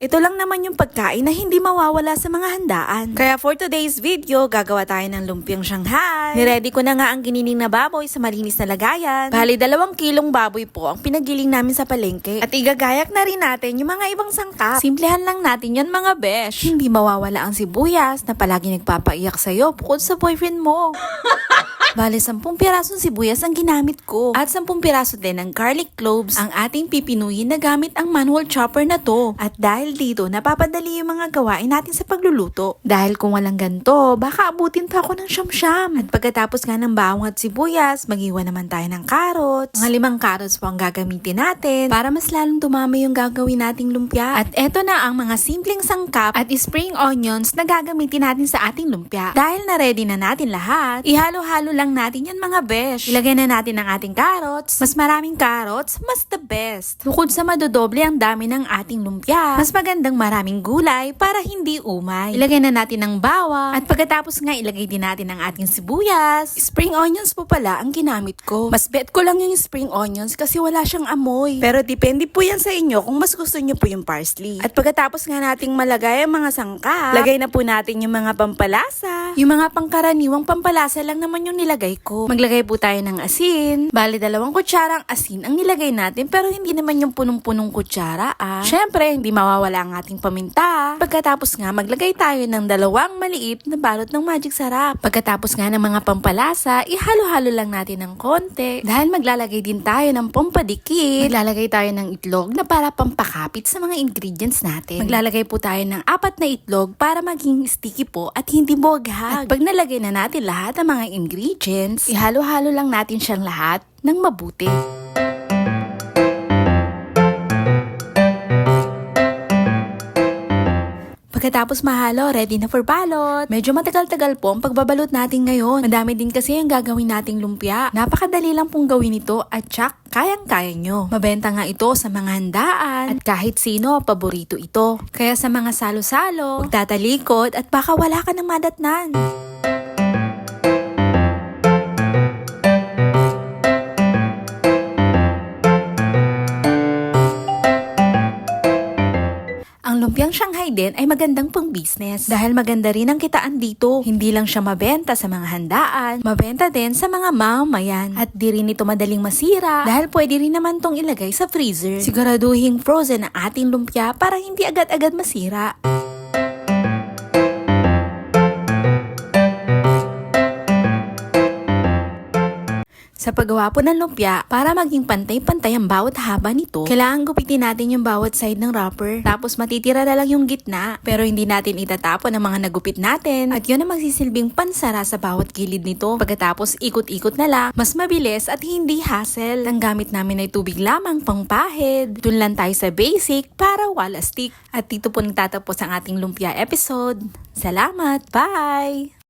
Ito lang naman yung pagkain na hindi mawawala sa mga handaan. Kaya for today's video, gagawa tayo ng lumpiang Shanghai. Niready ko na nga ang ginining na baboy sa malinis na lagayan. Bali, 2 kilong baboy po ang pinagiling namin sa palengke. At igagayak na rin natin yung mga ibang sangkap. Simplihan lang natin yan mga besh. Hindi mawawala ang sibuyas na palagi nagpapaiyak sa'yo bukod sa boyfriend mo. Bale, 10 pirasong sibuyas ang ginamit ko. At 10 piraso din ng garlic cloves ang ating pipinuyin na gamit ang manual chopper na to. At dahil dito, napapadali yung mga gawain natin sa pagluluto. Dahil kung walang ganito, baka abutin pa ako ng siyam-siyam. At pagkatapos nga ng bawang at sibuyas, mag-iwan naman tayo ng carrots. Mga 5 carrots po ang gagamitin natin para mas lalong dumami yung gagawin nating lumpia. At eto na ang mga simpleng sangkap at spring onions na gagamitin natin sa ating lumpia. Dahil na-ready na natin lahat, ihalo-halo lang natin yan mga besh. Ilagay na natin ang ating carrots. Mas maraming carrots, mas the best. Bukod sa madodoble ang dami ng ating lumpia, mas magandang maraming gulay para hindi umay. Ilagay na natin ang bawang at pagkatapos nga ilagay din natin ang ating sibuyas. Spring onions po pala ang ginamit ko. Mas bet ko lang yung spring onions kasi wala siyang amoy. Pero depende po yan sa inyo kung mas gusto nyo po yung parsley. At pagkatapos nga nating malagay ang mga sangkap, lagay na po natin yung mga pampalasa. Yung mga pangkaraniwang pampalasa lang naman yung nilagay ko. Maglagay po tayo ng asin. Bali, 2 kutsarang asin ang nilagay natin pero hindi naman yung punong-punong kutsara Syempre, hindi mawawala ang ating paminta. Pagkatapos nga, maglagay tayo ng 2 maliit na balot ng magic sarap. Pagkatapos nga ng mga pampalasa, ihalo-halo lang natin ng konti. Dahil maglalagay din tayo ng pampadikit, maglalagay tayo ng itlog na para pampakapit sa mga ingredients natin. Maglalagay po tayo ng 4 na itlog para maging sticky po at hindi buwaghag. At pag nalagay na natin lahat ng mga ingredients, ihalo-halo lang natin siyang lahat ng mabuti. Pagkatapos mahalo, ready na for balot. Medyo matagal-tagal po ang pagbabalot natin ngayon. Madami din kasi yung gagawin nating lumpia. Napakadali lang pong gawin ito at tsak, kayang-kaya nyo. Mabenta nga ito sa mga handaan at kahit sino, paborito ito. Kaya sa mga salo-salo, magtatalikod at baka wala ka ng madatnan. Ang lumpiang Shanghai din ay magandang pang business dahil maganda rin ang kitaan dito. Hindi lang siya mabenta sa mga handaan, mabenta din sa mga mamamayan. At di rin ito madaling masira dahil pwede rin naman tong ilagay sa freezer. Siguraduhin frozen ang ating lumpia para hindi agad-agad masira. Sa paggawa po ng lumpia, para maging pantay-pantay ang bawat haba nito, kailangan gupitin natin yung bawat side ng wrapper. Tapos matitira na lang yung gitna, pero hindi natin itatapon ang mga nagupit natin. At yun ang magsisilbing pansara sa bawat gilid nito. Pagkatapos ikot-ikot na lang, mas mabilis at hindi hassle. Ang gamit namin ay tubig lamang pang pahid. Dun lang tayo sa basic para wala stick. At dito po nagtatapos ang ating lumpia episode. Salamat! Bye!